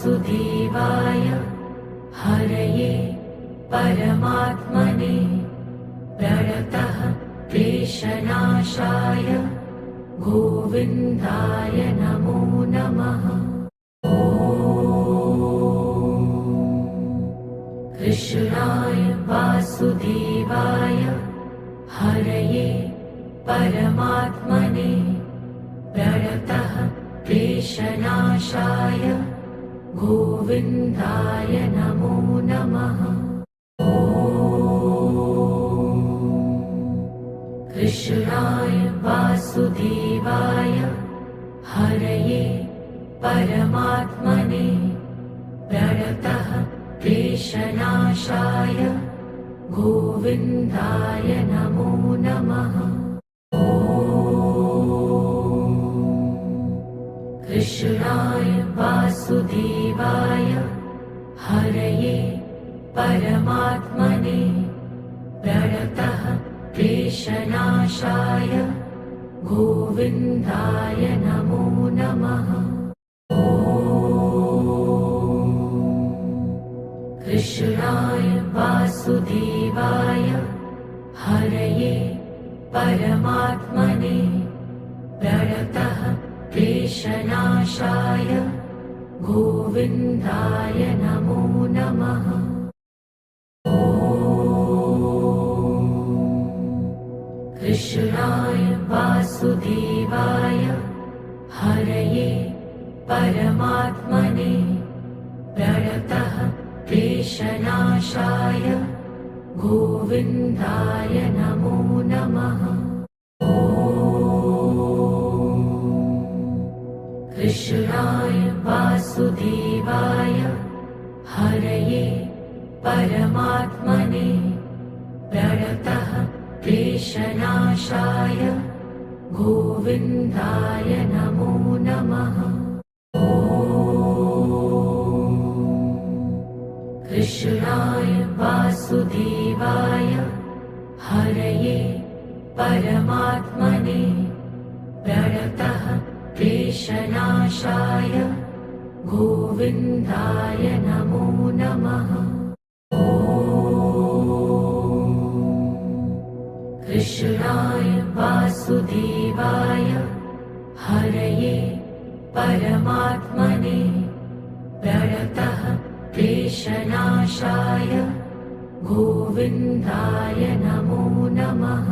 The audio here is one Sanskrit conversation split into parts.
वासुदेवाय हरये परमात्मने प्रणतः क्लेशनाशाय गोविन्दाय नमो नमः। कृष्णाय वासुदेवाय हरये परमात्मने प्रणतः क्लेशनाशाय गोविन्दाय नमो नमः। कृष्णाय वासुदेवाय हरये परमात्मने प्रणतः क्लेशनाशाय गोविन्दाय नमो नमः। कृष्णाय वासुदेवाय हरये परमात्मने प्रणतः क्लेशनाशाय गोविन्दाय नमो नमः। कृष्णाय वासुदेवाय हरये परमात्मने प्रणतः क्लेशनाशाय गोविन्दाय नमो नमः। कृष्णाय वासुदेवाय हरये परमात्मने प्रणतः क्लेशनाशाय गोविन्दाय नमो नमः। कृष्णाय वासुदेवाय हरये परमात्मने प्रणतः क्लेशनाशाय गोविन्दाय नमो नमः। कृष्णाय वासुदेवाय हरये परमात्मने प्रणतः क्लेशनाशाय गोविन्दाय नमो नमः। कृष्णाय वासुदेवाय हरये परमात्मने प्रणतः क्लेशनाशाय गोविन्दाय नमो नमः।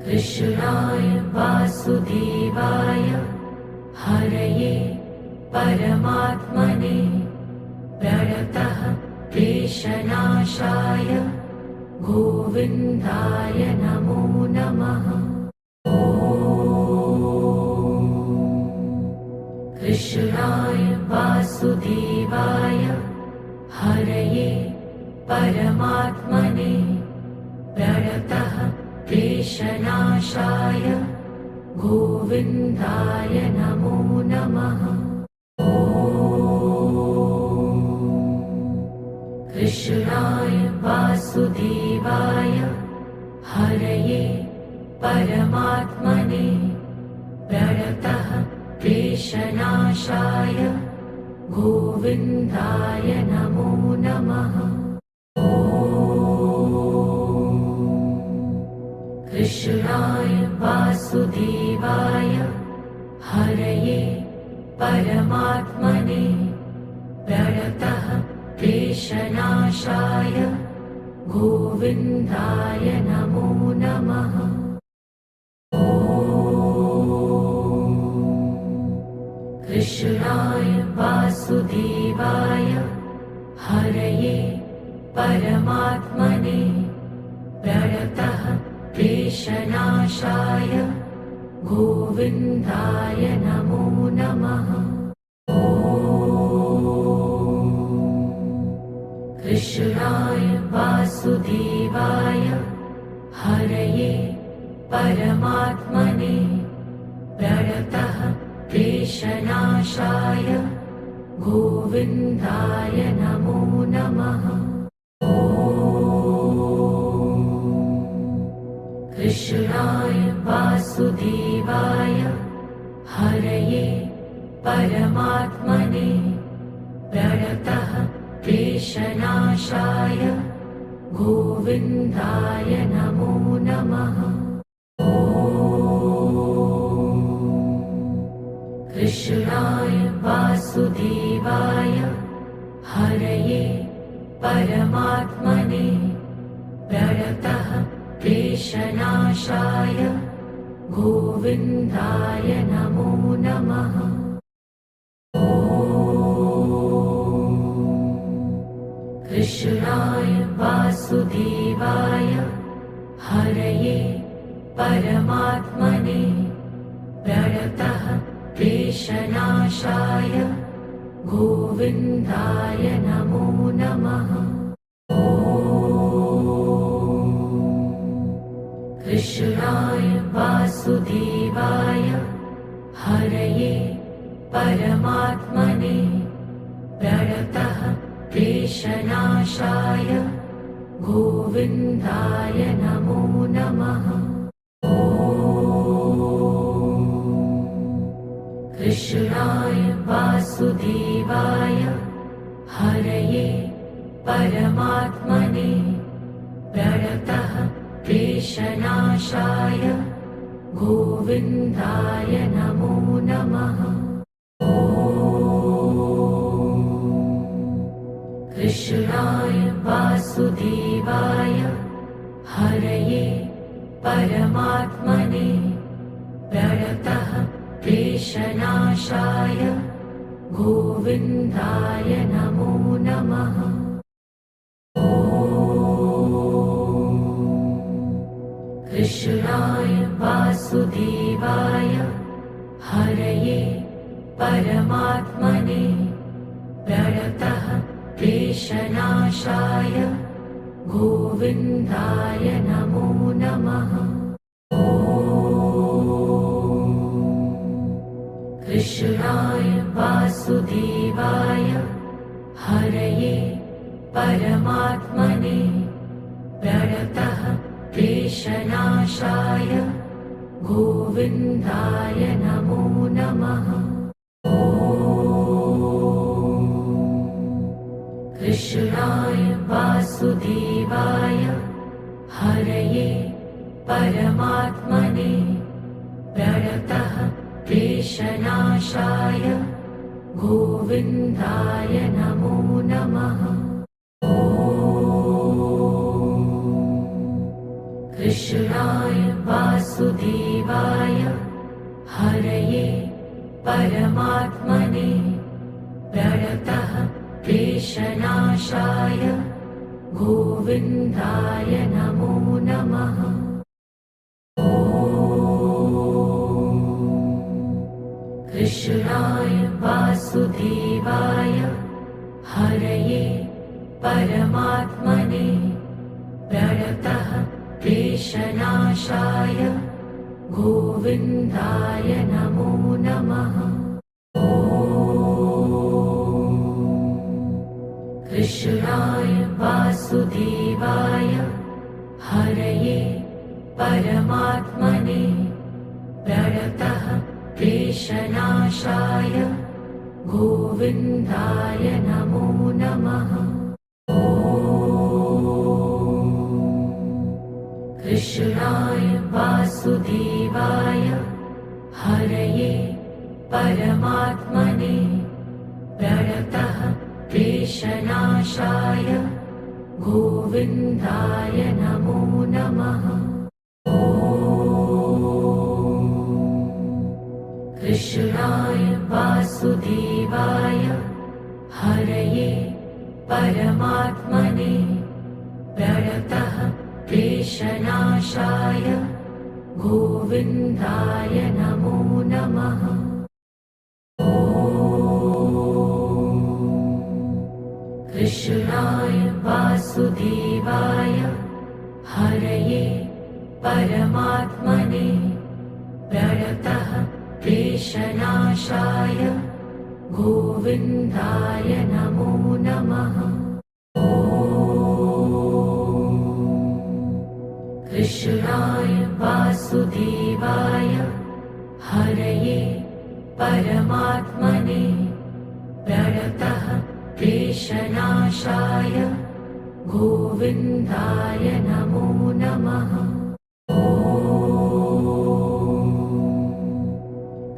कृष्णाय वासुदेवाय हरये परमात्मने प्रणतः क्लेशनाशाय गोविन्दाय नमो नमः। कृष्णाय वासुदेवाय हरये परमात्मने प्रणतः क्लेशनाशाय गोविन्दाय नमो नमः। कृष्णाय वासुदेवाय हरये परमात्मने प्रणतः क्लेशनाशाय गोविन्दाय नमो नमः। कृष्णाय वासुदेवाय हरये परमात्मने प्रणतः क्लेशनाशाय गोविन्दाय नमो नमः। कृष्णाय वासुदेवाय हरये परमात्मने प्रणतः क्लेशनाशाय गोविन्दाय नमो नमः। कृष्णाय वासुदेवाय हरये परमात्मने प्रणतः क्लेशनाशाय गोविन्दाय नमो नमः। कृष्णाय वासुदेवाय हरये परमात्मने प्रणतः क्लेशनाशाय गोविन्दाय नमो नमः। कृष्णाय वासुदेवाय हरये परमात्मने प्रणतः क्लेशनाशाय गोविन्दाय नमो नमः। कृष्णाय वासुदेवाय हरये परमात्मने प्रणतः क्लेशनाशाय गोविन्दाय नमो नमः। कृष्णाय वासुदेवाय हरये परमात्मने प्रणतः क्लेशनाशाय गोविन्दाय नमो नमः। कृष्णाय वासुदेवाय हरये परमात्मने प्रणतः क्लेशनाशाय गोविन्दाय नमो नमः। कृष्णाय वासुदेवाय हरये परमात्मने प्रणतः क्लेशनाशाय गोविन्दाय नमो नमः। कृष्णाय वासुदेवाय हरये परमात्मने प्रणतः क्लेशनाशाय गोविन्दाय नमो नमः। कृष्णाय वासुदेवाय हरये परमात्मने प्रणतः क्लेशनाशाय गोविन्दाय नमो नमः। कृष्णाय वासुदेवाय हरये परमात्मने प्रणतः क्लेशनाशाय गोविन्दाय नमो नमः। कृष्णाय वासुदेवाय हरये परमात्मने प्रणतः क्लेशनाशाय गोविन्दाय नमो नमः। कृष्णाय वासुदेवाय हरये परमात्मने प्रणतः क्लेशनाशाय गोविन्दाय नमो नमः। कृष्णाय वासुदेवाय हरये परमात्मने प्रणतः क्लेशनाशाय गोविन्दाय नमो नमः। कृष्णाय वासुदेवाय हरये परमात्मने प्रणतः क्लेशनाशाय गोविन्दाय नमो नमः। कृष्णाय वासुदेवाय हरये परमात्मने प्रणतः क्लेशनाशाय गोविन्दाय नमो नमः। कृष्णाय वासुदेवाय हरये परमात्मने प्रणतः क्लेशनाशाय गोविन्दाय नमो नमः। कृष्णाय वासुदेवाय हरये परमात्मने प्रणतः क्लेशनाशाय गोविन्दाय नमो नमः।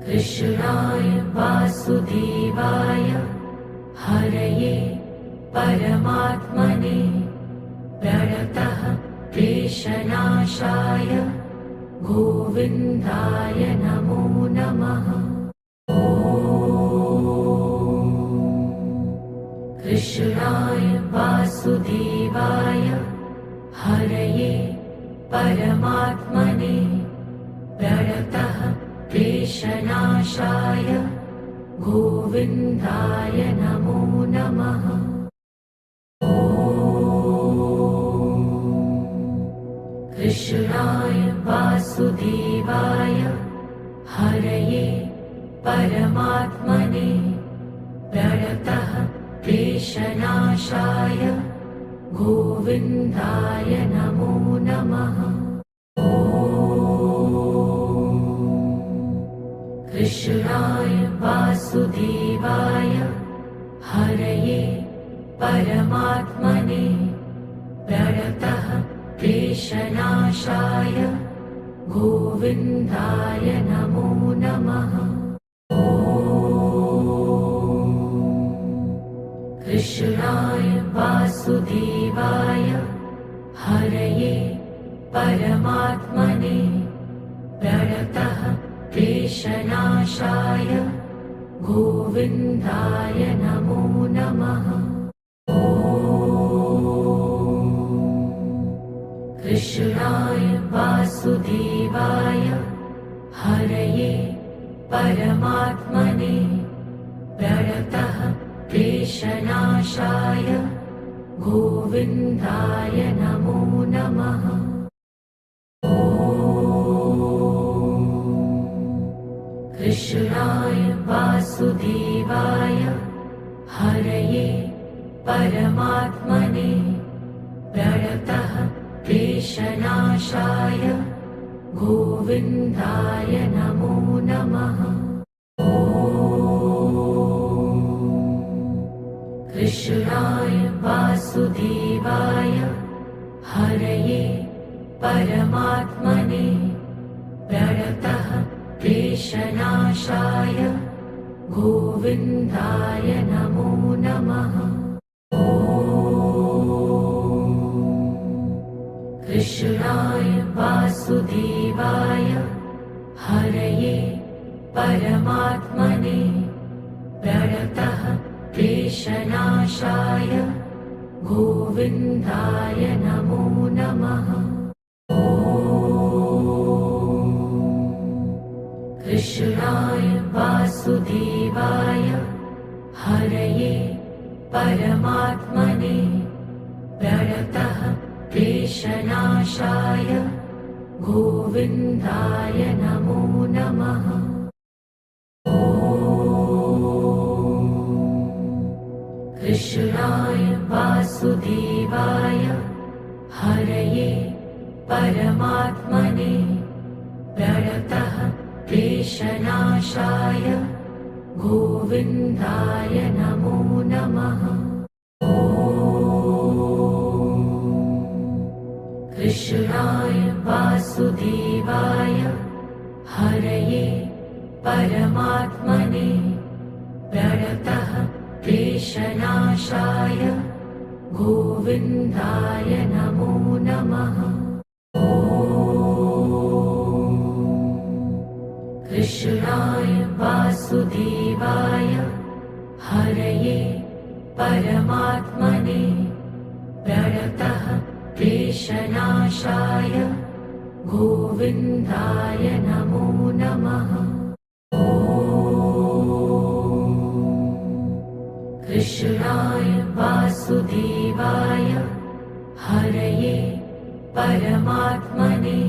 कृष्णाय वासुदेवाय हरये परमात्मने प्रणतः क्लेशनाशाय गोविन्दाय नमो नमः। कृष्णाय वासुदेवाय हरये परमात्मने प्रणतः क्लेशनाशाय गोविन्दाय नमो नमः। कृष्णाय वासुदेवाय हरये परमात्मने प्रणतः क्लेशनाशाय गोविन्दाय नमो नमः। कृष्णाय वासुदेवाय हरये परमात्मने प्रणतः क्लेशनाशाय गोविन्दाय नमो नमः। कृष्णाय वासुदेवाय हरये परमात्मने प्रणतः क्लेशनाशाय गोविन्दाय नमो नमः। कृष्णाय वासुदेवाय हरये परमात्मने प्रणतः क्लेशनाशाय गोविन्दाय नमो नमः। कृष्णाय वासुदेवाय हरये परमात्मने प्रणतः क्लेशनाशाय गोविन्दाय नमो नमः। कृष्णाय वासुदेवाय हरये परमात्मने प्रणतः क्लेशनाशाय गोविन्दाय नमो नमः। कृष्णाय वासुदेवाय हरये परमात्मने प्रणतः क्लेशनाशाय गोविन्दाय नमो नमः। कृष्णाय वासुदेवाय हरये परमात्मने प्रणतः क्लेशनाशाय गोविन्दाय नमो नमः। कृष्णाय वासुदेवाय हरये परमात्मने प्रणतः क्लेशनाशाय गोविन्दाय नमो नमः। कृष्णाय वासुदेवाय हरये परमात्मने प्रणतः क्लेशनाशाय गोविन्दाय नमो नमः। कृष्णाय वासुदेवाय हरये परमात्मने प्रणतः क्लेशनाशाय गोविन्दाय नमो नमः। कृष्णाय वासुदेवाय हरये परमात्मने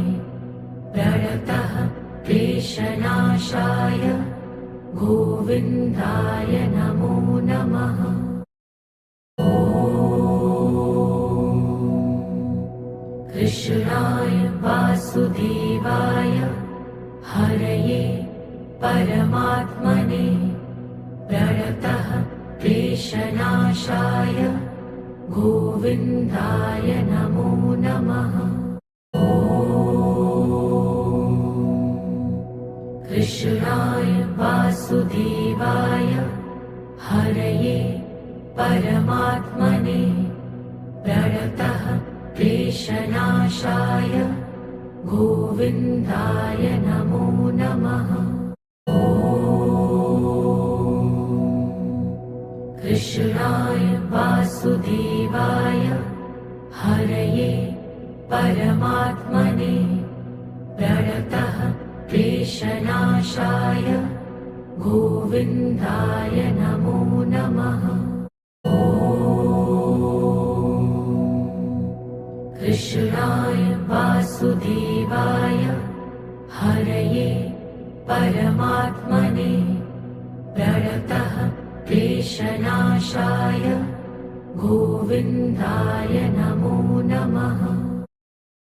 प्रणतः क्लेशनाशाय गोविन्दाय नमो नमः। कृष्णाय वासुदेवाय हरये परमात्मने प्रणतः क्लेशनाशाय गोविन्दाय नमो नमः। कृष्णाय वासुदेवाय हरये परमात्मने प्रणतः क्लेशनाशाय गोविन्दाय नमो नमः। कृष्णाय वासुदेवाय हरये परमात्मने प्रणतः क्लेशनाशाय गोविन्दाय नमो नमः। कृष्णाय वासुदेवाय हरये परमात्मने प्रणतः क्लेशनाशाय गोविन्दाय नमो नमः।